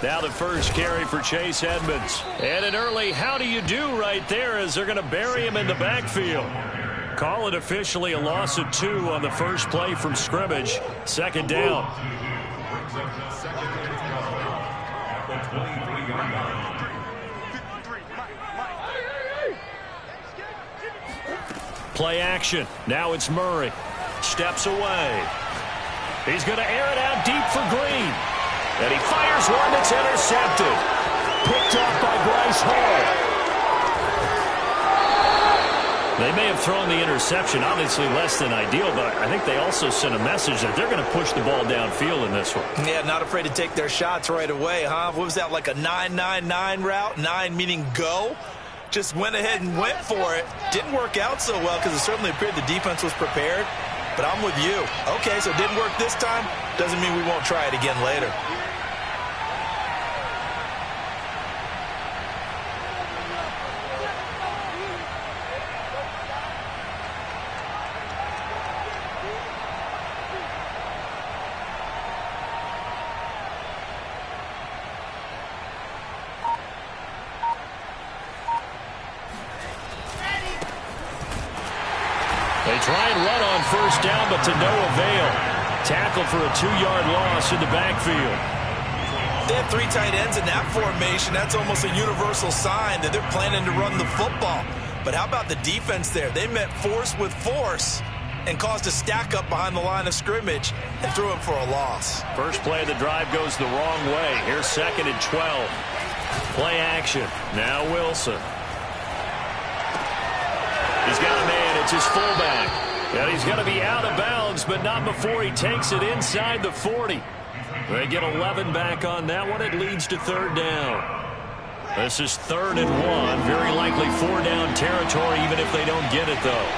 Now the first carry for Chase Edmonds. And an early how do you do right there as they're going to bury him in the backfield. Call it officially a loss of 2 on the first play from scrimmage. Second down. Play action. Now it's Murray. Steps away. He's going to air it out deep for Green. And he fires one that's intercepted. Picked off by Bryce Hall. They may have thrown the interception, obviously less than ideal, but I think they also sent a message that they're going to push the ball downfield in this one. Yeah, not afraid to take their shots right away, huh? What was that, like a 9-9-9 route? 9 meaning go? Just went ahead and went for it. Didn't work out so well because it certainly appeared the defense was prepared. But I'm with you. Okay, so it didn't work this time. Doesn't mean we won't try it again later. They try and run on first down, but to no avail. Tackled for a 2-yard loss in the backfield. They have 3 tight ends in that formation. That's almost a universal sign that they're planning to run the football. But how about the defense there? They met force with force and caused a stack up behind the line of scrimmage and threw him for a loss. First play of the drive goes the wrong way. Here's 2nd and 12. Play action. Now Wilson. He's got a man. It's his fullback. And he's going to be out of bounds, but not before he takes it inside the 40. They get 11 back on that one. It leads to 3rd down. This is 3rd and 1. Very likely 4-down territory, even if they don't get it, though.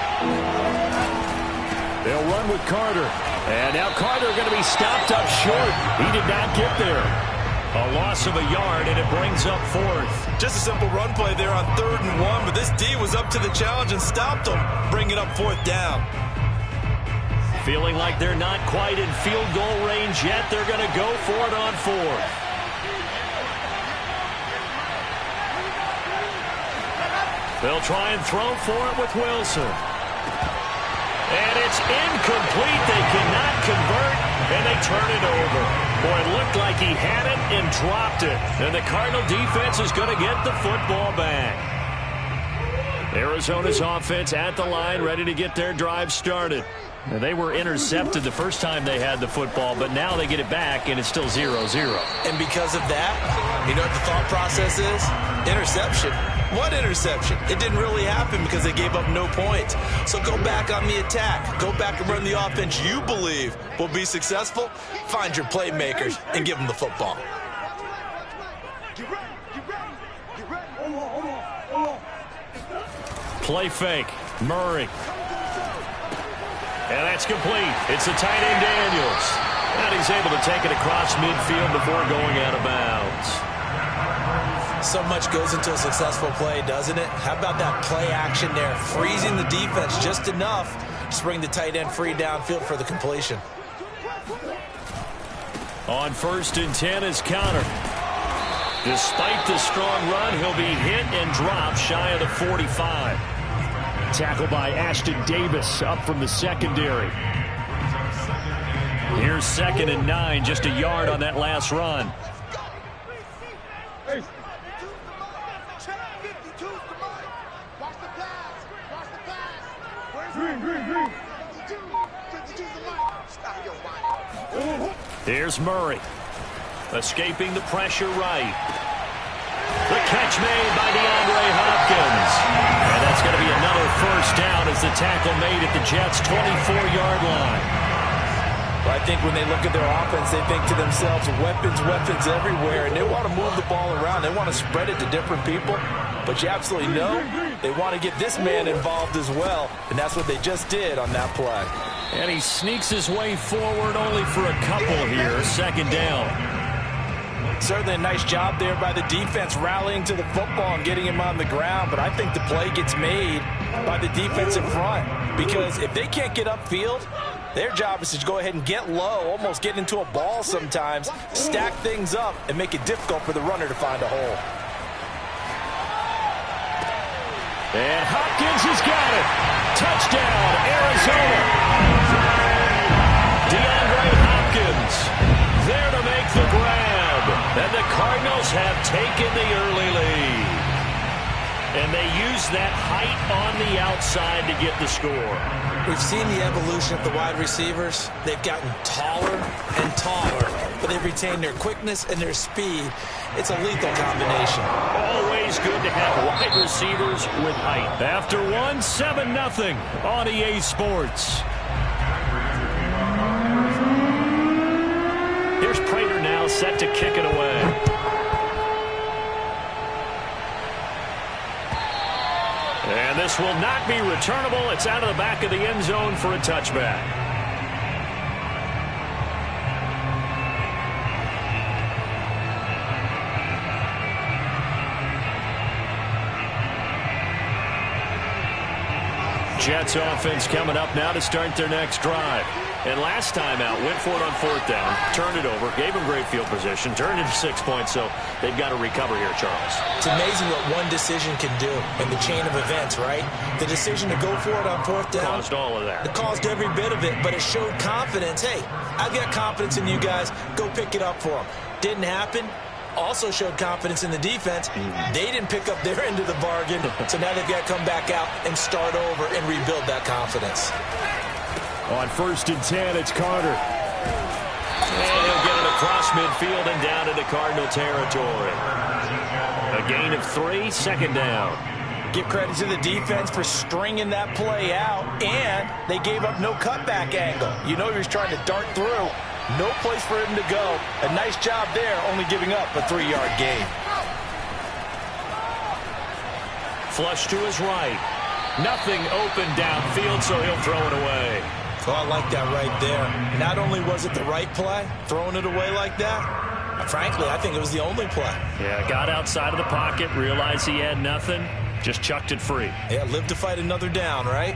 They'll run with Carter. And now Carter going to be stopped up short. He did not get there. A loss of a yard, and it brings up 4th. Just a simple run play there on 3rd and 1, but this D was up to the challenge and stopped them, bringing up 4th down. Feeling like they're not quite in field goal range yet. They're going to go for it on 4th. They'll try and throw for it with Wilson. And it's incomplete. They cannot convert, and they turn it over. Boy, it looked like he had it and dropped it. And the Cardinal defense is going to get the football back. Arizona's offense at the line, ready to get their drive started. Now, they were intercepted the first time they had the football, but now they get it back, and it's still 0-0. And because of that, you know what the thought process is? Interception. What interception? It didn't really happen because they gave up no points. So go back on the attack. Go back and run the offense you believe will be successful. Find your playmakers and give them the football. Play fake. Murray. And that's complete. It's the tight end Daniels. And he's able to take it across midfield before going out of bounds. So much goes into a successful play, doesn't it? How about that play action there? Freezing the defense just enough to bring the tight end free downfield for the completion. On 1st and 10 is Counter. Despite the strong run, he'll be hit and dropped shy of the 45. Tackle by Ashton Davis up from the secondary. Here's 2nd and 9, just a yard on that last run. Here's Murray. Escaping the pressure right. The catch made by DeAndre Hopkins. And that's going to be another 1st down as the tackle made at the Jets' 24-yard line. Well, I think when they look at their offense, they think to themselves, weapons, weapons everywhere, and they want to move the ball around. They want to spread it to different people. But you absolutely know they want to get this man involved as well, and that's what they just did on that play. And he sneaks his way forward only for a couple here. 2nd down. Certainly a nice job there by the defense rallying to the football and getting him on the ground, but I think the play gets made by the defense in front, because if they can't get upfield, Their job is to go ahead and get low, almost get into a ball sometimes, stack things up, and make it difficult for the runner to find a hole. And Hopkins has got it. Touchdown, Arizona. DeAndre Hopkins there to make the grab. And the Cardinals have taken the early lead. And they use that height on the outside to get the score. We've seen the evolution of the wide receivers. They've gotten taller and taller, but they've retained their quickness and their speed. It's a lethal combination. Always good to have wide receivers with height. After 7-0 on EA Sports. Here's Prater now set to kick it away. And this will not be returnable. It's out of the back of the end zone for a touchback. Jets offense coming up now to start their next drive. And last time out, went for it on 4th down, turned it over, gave them great field position, turned it to 6 points, so they've got to recover here, Charles. It's amazing what one decision can do in the chain of events, right? The decision to go for it on 4th down. Caused all of that. It caused every bit of it, but it showed confidence. Hey, I've got confidence in you guys. Go pick it up for them. Didn't happen. Also showed confidence in the defense. They didn't pick up their end of the bargain, so now they've got to come back out and start over and rebuild that confidence. On 1st and 10, it's Carter. And he'll get it across midfield and down into Cardinal territory. A gain of 3, 2nd down. Give credit to the defense for stringing that play out, and they gave up no cutback angle. You know he was trying to dart through. No place for him to go. A nice job there, only giving up a 3-yard gain. Flush to his right. Nothing open downfield, so he'll throw it away. Oh, I like that right there. Not only was it the right play, throwing it away like that, frankly, I think it was the only play. Yeah, got outside of the pocket, realized he had nothing, just chucked it free. Yeah, live to fight another down, right?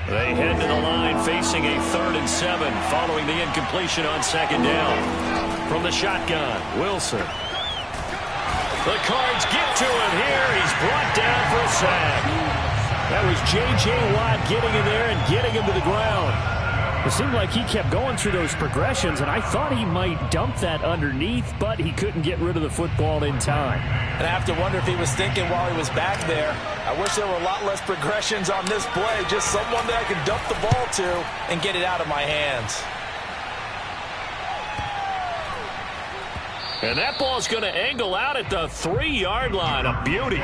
They head to the line facing a 3rd and 7 following the incompletion on 2nd down. From the shotgun, Wilson. The Cards get to him here. He's brought down for a sack. That was J.J. Watt getting in there and getting him to the ground. It seemed like he kept going through those progressions, and I thought he might dump that underneath, but he couldn't get rid of the football in time. And I have to wonder if he was thinking while he was back there, I wish there were a lot less progressions on this play, just someone that I could dump the ball to and get it out of my hands. And that ball's going to angle out at the 3-yard line. A beauty.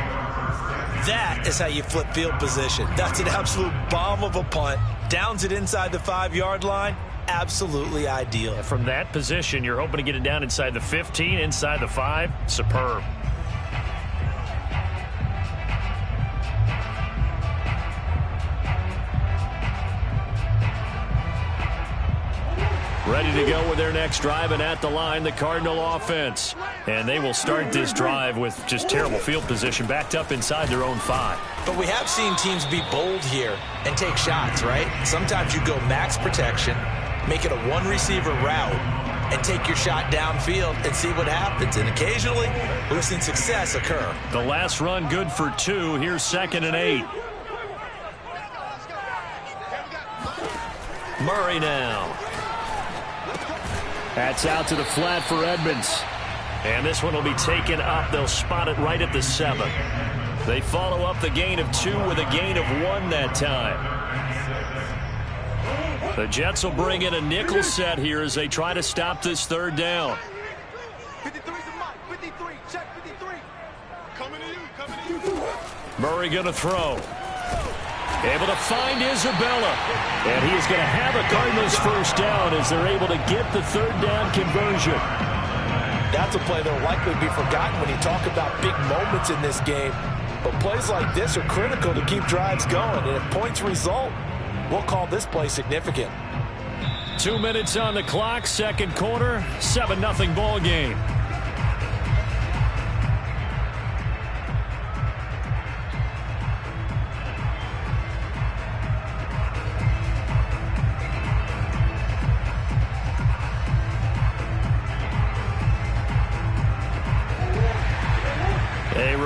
That is how you flip field position. That's an absolute bomb of a punt. Downs it inside the 5-yard line. Absolutely ideal. And from that position, you're hoping to get it down inside the 15, inside the 5. Superb. Ready to go with their next drive, and at the line, the Cardinal offense. And they will start this drive with just terrible field position, backed up inside their own 5. But we have seen teams be bold here and take shots, right? Sometimes you go max protection, make it a one-receiver route, and take your shot downfield and see what happens. And occasionally, we've seen success occur. The last run good for 2. Here's 2nd and 8. Murray now. That's out to the flat for Edmonds. And this one will be taken up. They'll spot it right at the 7. They follow up the gain of 2 with a gain of 1 that time. The Jets will bring in a nickel set here as they try to stop this 3rd down. 53's the mark. 53. Check 53. Coming to you. Murray going to throw. Able to find Isabella. And he is going to have a Cardinals 1st down as they're able to get the 3rd down conversion. That's a play that will likely be forgotten when you talk about big moments in this game. But plays like this are critical to keep drives going. And if points result, we'll call this play significant. 2 minutes on the clock, 2nd quarter, 7-0 ball game.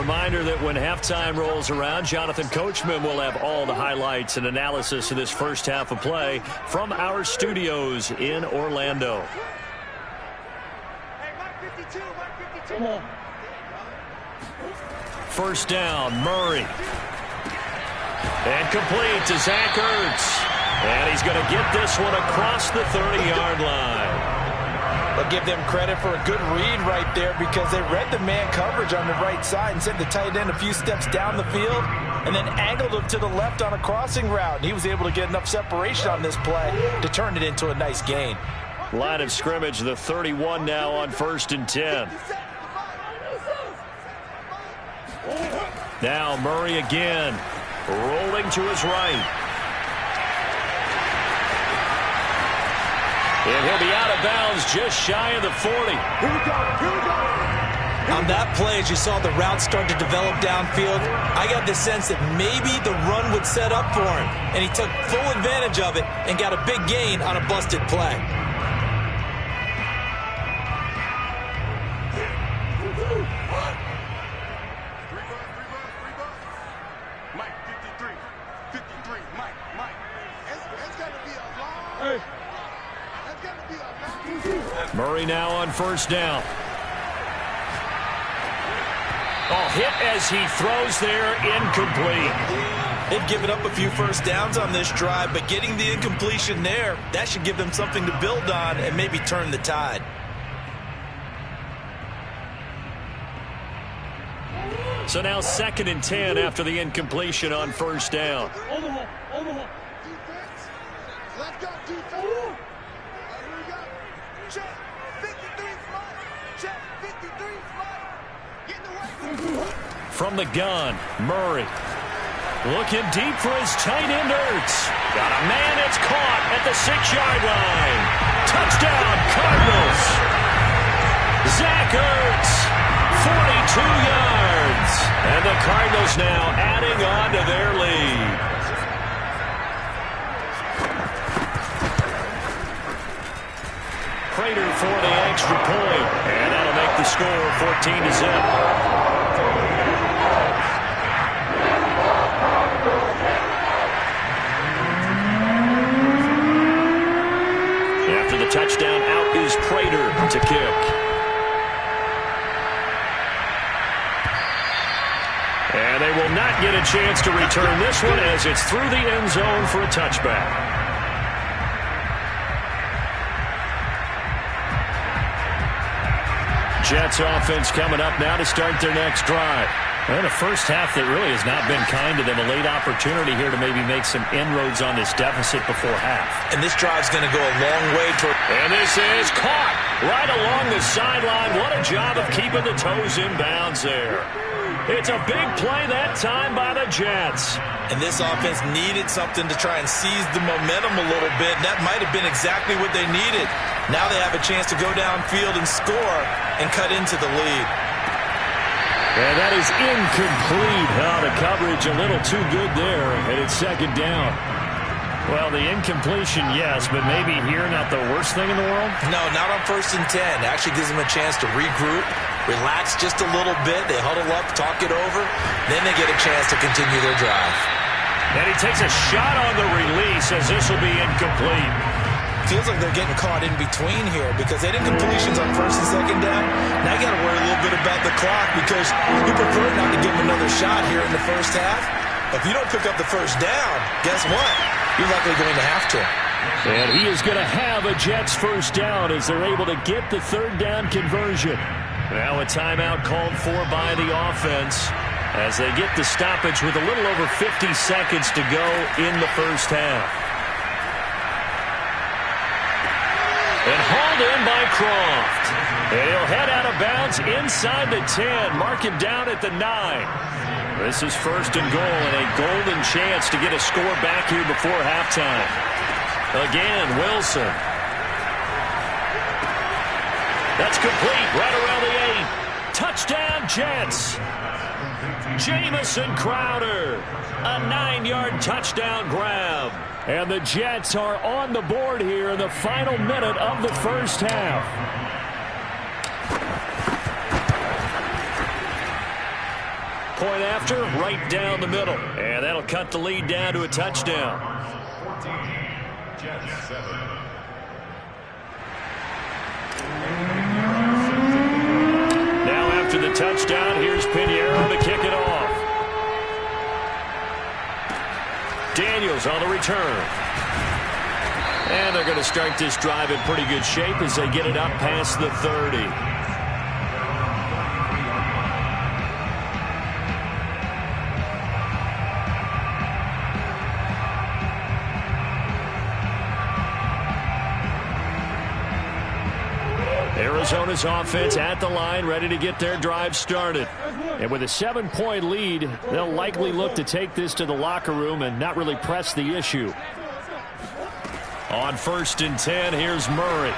reminder that when halftime rolls around, Jonathan Coachman will have all the highlights and analysis of this first half of play from our studios in Orlando. First down, Murray. And complete to Zach Ertz. And he's going to get this one across the 30-yard line. I'll give them credit for a good read right there because they read the man coverage on the right side and sent the tight end a few steps down the field and then angled him to the left on a crossing route. And he was able to get enough separation on this play to turn it into a nice gain. Line of scrimmage, the 31 now on 1st and 10. Now Murray again, rolling to his right. And he'll be out of bounds just shy of the 40. Here we go. Here we go. On that play, as you saw the route start to develop downfield, I got the sense that maybe the run would set up for him. And he took full advantage of it and got a big gain on a busted play. Mike, 53. 53. Mike. It's got to be a long... Murray now on 1st down. Oh, hit as he throws there, incomplete. They've given up a few first downs on this drive, but getting the incompletion there, that should give them something to build on and maybe turn the tide. So now 2nd and 10 after the incompletion on 1st down. Defense. Let's go, defense. Check 53 fly. Check 53 fly. Getting away. From the gun, Murray. Looking deep for his tight end, Ertz. Got a man, it's caught at the 6-yard line. Touchdown, Cardinals. Zach Ertz, 42 yards. And the Cardinals now adding on to their lead. Prater for the extra point, and that'll make the score 14-0. After the touchdown, out is Prater to kick. And they will not get a chance to return this one as it's through the end zone for a touchback. Jets offense coming up now to start their next drive. And a first half that really has not been kind to them. A late opportunity here to maybe make some inroads on this deficit before half. And this drive's going to go a long way toward... And this is caught right along the sideline. What a job of keeping the toes in bounds there. It's a big play that time by the Jets. And this offense needed something to try and seize the momentum a little bit. That might have been exactly what they needed. Now they have a chance to go downfield and score and cut into the lead. And that is incomplete. The coverage a little too good there, and it's 2nd down. Well, the incompletion, yes, but maybe here not the worst thing in the world? No, not on 1st and 10. It actually gives them a chance to regroup, relax just a little bit. They huddle up, talk it over. Then they get a chance to continue their drive. And he takes a shot on the release as this will be incomplete. Feels like they're getting caught in between here because they did completions on 1st and 2nd down. Now you got to worry a little bit about the clock because you prefer not to give them another shot here in the first half. If you don't pick up the first down, guess what? You're likely going to have to. And he is going to have a Jets first down as they're able to get the 3rd down conversion. Now a timeout called for by the offense as they get the stoppage with a little over 50 seconds to go in the first half. And hauled in by Croft. And he'll head out of bounds inside the 10. Mark him down at the 9. This is 1st and goal and a golden chance to get a score back here before halftime. Again, Wilson. That's complete right around the 8. Touchdown, Jets. Jamison Crowder. A 9-yard touchdown grab. And the Jets are on the board here in the final minute of the first half. '2 point after, right down the middle. And that'll cut the lead down to a touchdown. Now after the touchdown, here's Pinheiro to kick it off. Daniels on the return. And they're going to start this drive in pretty good shape as they get it up past the 30. Arizona's offense at the line, ready to get their drive started. And with a 7-point lead, they'll likely look to take this to the locker room and not really press the issue. On 1st and 10, here's Murray.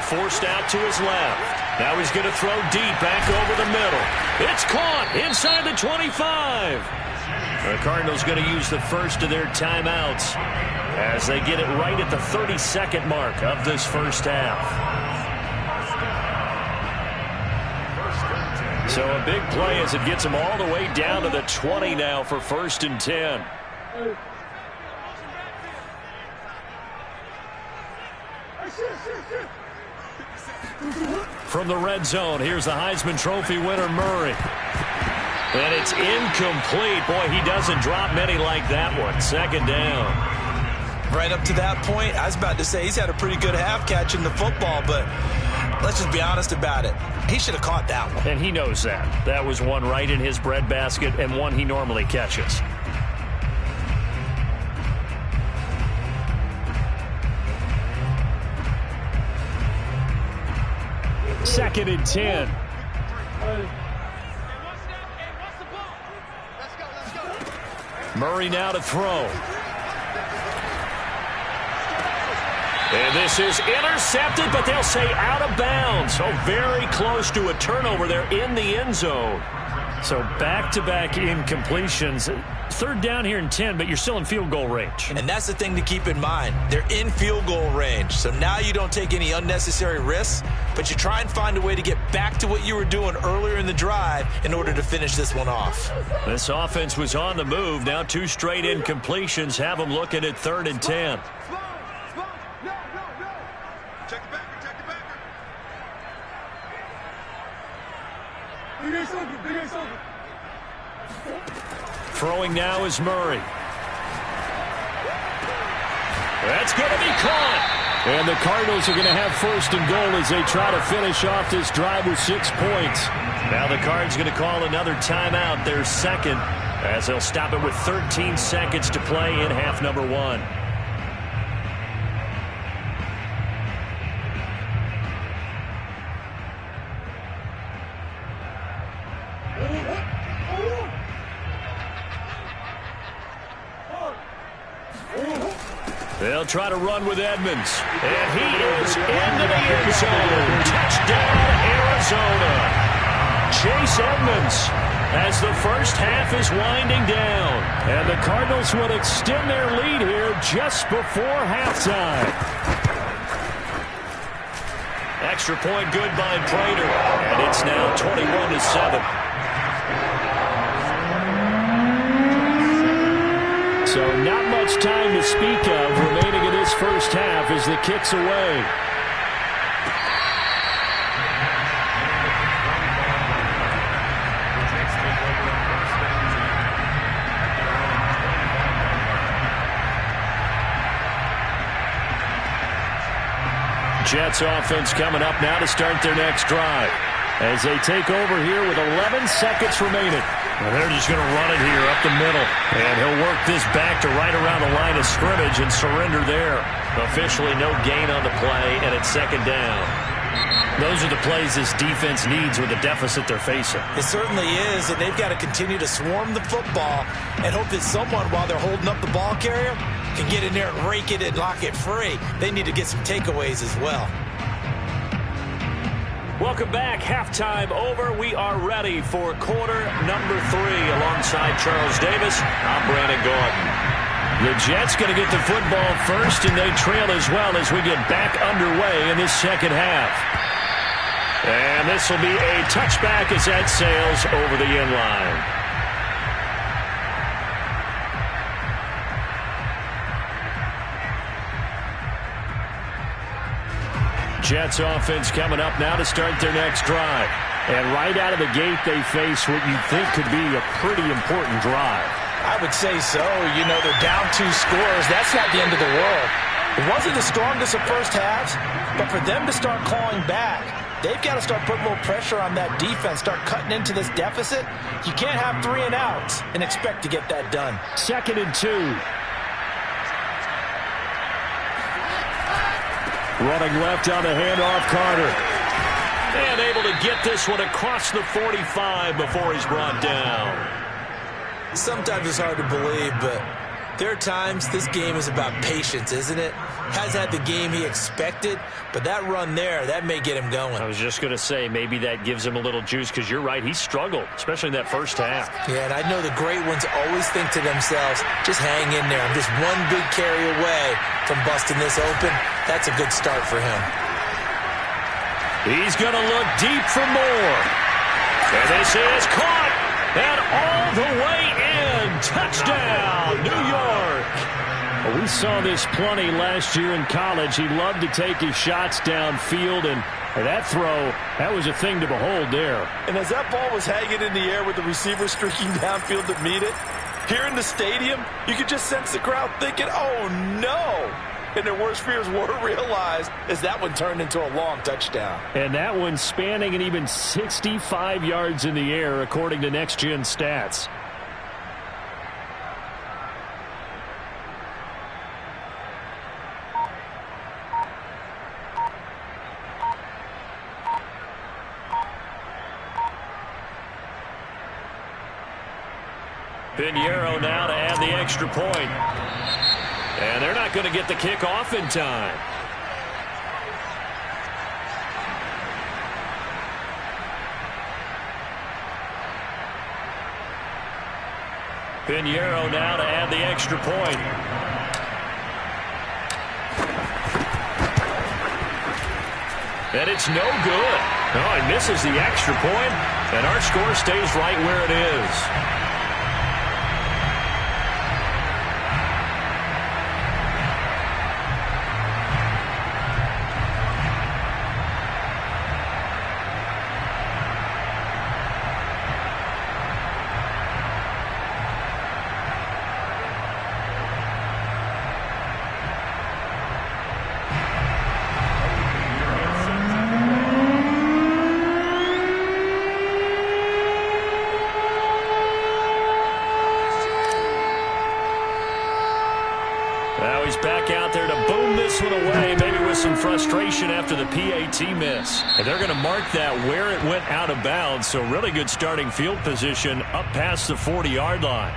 Forced out to his left. Now he's going to throw deep back over the middle. It's caught inside the 25. The Cardinals going to use the first of their timeouts as they get it right at the 32nd mark of this first half. So a big play as it gets them all the way down to the 20 now for 1st and 10. From the red zone, here's the Heisman Trophy winner, Murray. And it's incomplete. Boy, he doesn't drop many like that one. 2nd down. Right up to that point, I was about to say he's had a pretty good half catching the football, but let's just be honest about it. He should have caught that one. And he knows that. That was one right in his breadbasket and one he normally catches. Second and 10. Murray now to throw. And this is intercepted, but they'll say out of bounds. So very close to a turnover there in the end zone. So back-to-back incompletions. 3rd down here and 10, but you're still in field goal range. And that's the thing to keep in mind. They're in field goal range. So now you don't take any unnecessary risks, but you try and find a way to get back to what you were doing earlier in the drive in order to finish this one off. This offense was on the move. Now 2 straight incompletions have them looking at 3rd and 10. Check the backer, check the backer. Big ace over. Throwing now is Murray. That's going to be caught. And the Cardinals are going to have 1st and goal as they try to finish off this drive with 6 points. Now the Cards going to call another timeout, their 2nd, as they'll stop it with 13 seconds to play in half number 1. They'll try to run with Edmonds. And he is into the end zone. Touchdown, Arizona. Chase Edmonds as the first half is winding down. And the Cardinals would extend their lead here just before halftime. Extra point good by Prater. And it's now 21-7. So not much time to speak of remaining in this first half as the kick's away. Jets offense coming up now to start their next drive as they take over here with 11 seconds remaining. And they're just going to run it here up the middle. And he'll work this back to right around the line of scrimmage and surrender there. Officially no gain on the play, and it's 2nd down. Those are the plays this defense needs with the deficit they're facing. It certainly is, and they've got to continue to swarm the football and hope that someone, while they're holding up the ball carrier, can get in there and rake it and lock it free. They need to get some takeaways as well. Welcome back. Halftime over. We are ready for quarter number 3 alongside Charles Davis. I'm Brandon Gordon. The Jets going to get the football first, and they trail as well as we get back underway in this second half. And this will be a touchback as that sails over the end line. Jets offense coming up now to start their next drive. And right out of the gate, they face what you think could be a pretty important drive. I would say so. You know, they're down 2 scores. That's not the end of the world. It wasn't the strongest of first halves, but for them to start clawing back, they've got to start putting a little pressure on that defense, start cutting into this deficit. You can't have 3 and outs and expect to get that done. 2nd and 2. Running left on the handoff, Carter. And able to get this one across the 45 before he's brought down. Sometimes it's hard to believe, but there are times this game is about patience, isn't it? Has had the game he expected, but that run there, that may get him going. I was just going to say, maybe that gives him a little juice, because you're right, he struggled, especially in that first half. Yeah, and I know the great ones always think to themselves, just hang in there. I'm just one big carry away from busting this open. That's a good start for him. He's going to look deep for more. And this is caught. And all the way in. Touchdown, New York. Well, we saw this plenty last year in college. He loved to take his shots downfield, and that throw, that was a thing to behold there. And as that ball was hanging in the air with the receiver streaking downfield to meet it, here in the stadium, you could just sense the crowd thinking, oh, no. And their worst fears were realized as that one turned into a long touchdown. And that one spanning an even 65 yards in the air, according to Next Gen Stats. Pinheiro now to add the extra point. And they're not going to get the kick off in time. Pinheiro now to add the extra point. And it's no good. Oh, he misses the extra point, and our score stays right where it is. Now he's back out there to boom this one away, maybe with some frustration after the PAT miss. And they're going to mark that where it went out of bounds, so really good starting field position up past the 40-yard line.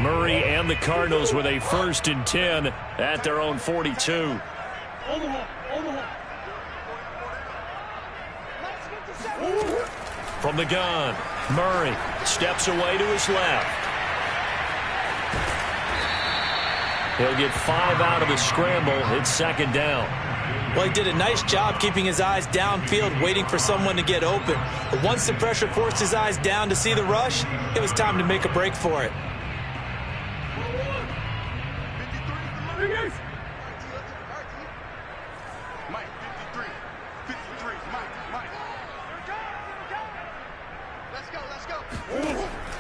Murray and the Cardinals with a 1st and 10 at their own 42. From the gun, Murray steps away to his left. He'll get 5 out of the scramble. It's 2nd down. Well, he did a nice job keeping his eyes downfield, waiting for someone to get open. But once the pressure forced his eyes down to see the rush, it was time to make a break for it.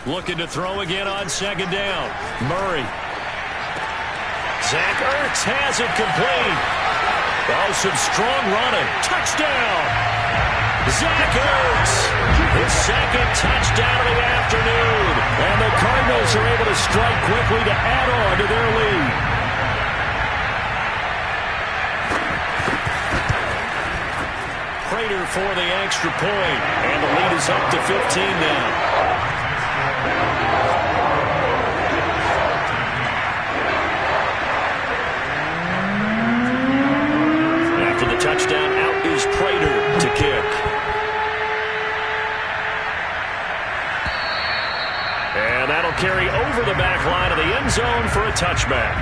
Looking to throw again on 2nd down. Murray. Zach Ertz has it complete. Oh, some strong running. Touchdown. Zach Ertz. His 2nd touchdown of the afternoon. And the Cardinals are able to strike quickly to add on to their lead. Prater for the extra point. And the lead is up to 15 now. Touchdown, out is Prater to kick. And that'll carry over the back line of the end zone for a touchback.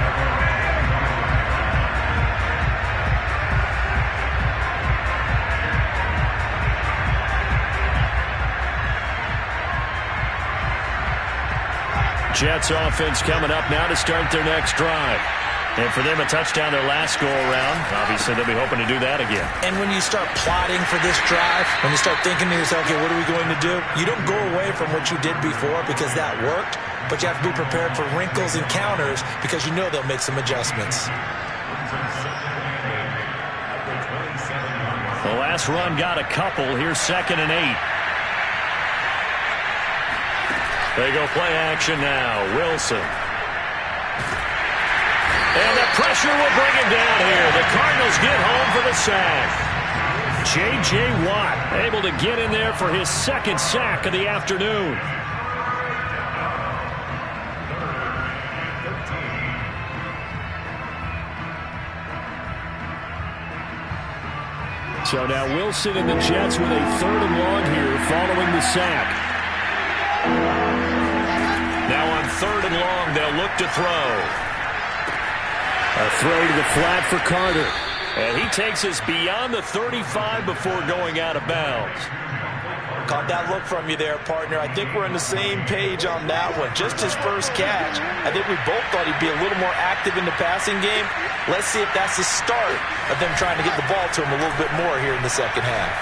Jets offense coming up now to start their next drive. And for them, a touchdown their last go-around. Obviously, they'll be hoping to do that again. And when you start plotting for this drive, when you start thinking to yourself, okay, what are we going to do? You don't go away from what you did before because that worked, but you have to be prepared for wrinkles and counters because you know they'll make some adjustments. The last run got a couple. Here's 2nd and 8. They go play action now. Wilson. And the pressure will bring him down here. The Cardinals get home for the sack. J.J. Watt able to get in there for his 2nd sack of the afternoon. So now Wilson and the Jets with a 3rd and long here following the sack. Now on 3rd and long, they'll look to throw. A throw to the flat for Carter. And he takes us beyond the 35 before going out of bounds. Caught that look from you there, partner. I think we're on the same page on that one. Just his first catch. I think we both thought he'd be a little more active in the passing game. Let's see if that's the start of them trying to get the ball to him a little bit more here in the second half.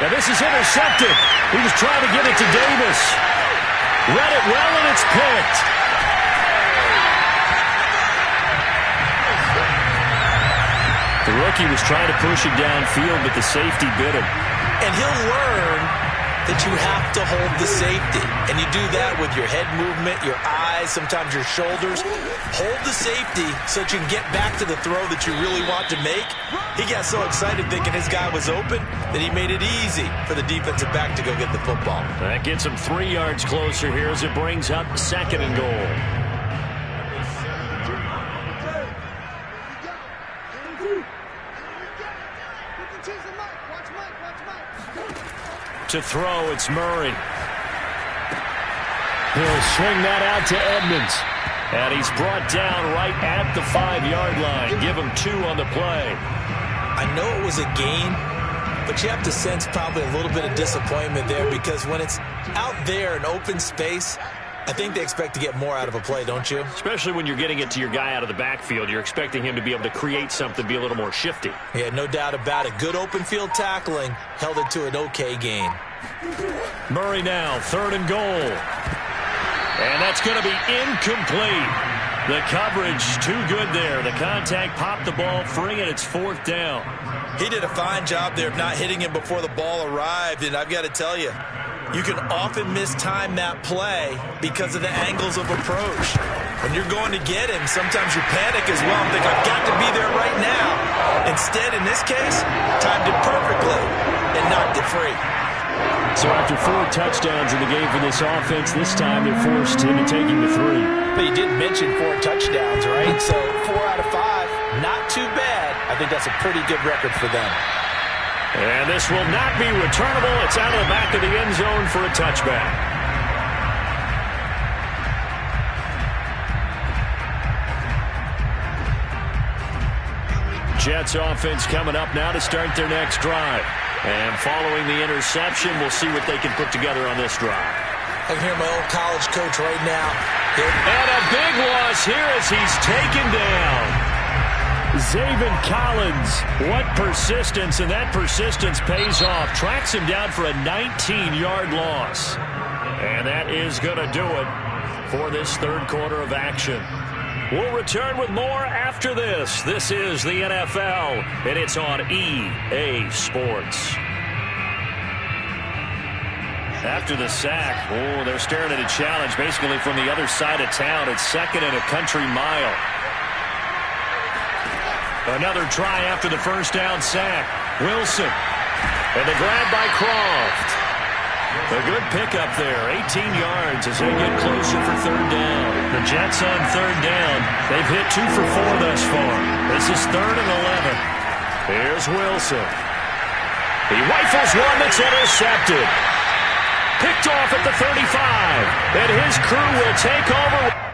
Now this is intercepted. He was trying to get it to Davis. Read it well, and it's picked. The rookie was trying to push it downfield, but the safety bit him. And he'll learn that you have to hold the safety. And you do that with your head movement, your eyes, sometimes your shoulders. Hold the safety so that you can get back to the throw that you really want to make. He got so excited thinking his guy was open that he made it easy for the defensive back to go get the football. That gets him 3 yards closer here as it brings up 2nd and goal. To throw, it's Murray. He'll swing that out to Edmonds. And he's brought down right at the 5-yard line. Give him 2 on the play. I know it was a gain, but you have to sense probably a little bit of disappointment there because when it's out there in open space, I think they expect to get more out of a play, don't you? Especially when you're getting it to your guy out of the backfield. You're expecting him to be able to create something, be a little more shifty. Yeah, no doubt about it. Good open field tackling held it to an okay gain. Murray now, 3rd and goal. And that's going to be incomplete. The coverage too good there. The contact popped the ball free, and it's 4th down. He did a fine job there of not hitting him before the ball arrived, and I've got to tell you, you can often mistime that play because of the angles of approach. When you're going to get him, sometimes you panic as well and think, I've got to be there right now. Instead, in this case, timed it perfectly and knocked it free. So after 4 touchdowns in the game for this offense, this time they're forced into taking the 3. But you did mention 4 touchdowns, right? So 4 out of 5, not too bad. I think that's a pretty good record for them. And this will not be returnable. It's out of the back of the end zone for a touchback. Jets offense coming up now to start their next drive. And following the interception, we'll see what they can put together on this drive. I can hear my old college coach right now. And a big loss here as he's taken down. Zaven Collins, what persistence, and that persistence pays off. Tracks him down for a 19-yard loss. And that is going to do it for this 3rd quarter of action. We'll return with more after this. This is the NFL, and it's on EA Sports. After the sack, they're staring at a challenge basically from the other side of town. It's 2nd and a country mile. Another try after the first down sack. Wilson. And the grab by Croft. A good pickup there. 18 yards as they get closer for 3rd down. The Jets on 3rd down. They've hit 2 for 4 thus far. This is 3rd and 11. Here's Wilson. He rifles one that's intercepted. Picked off at the 35. And his crew will take over.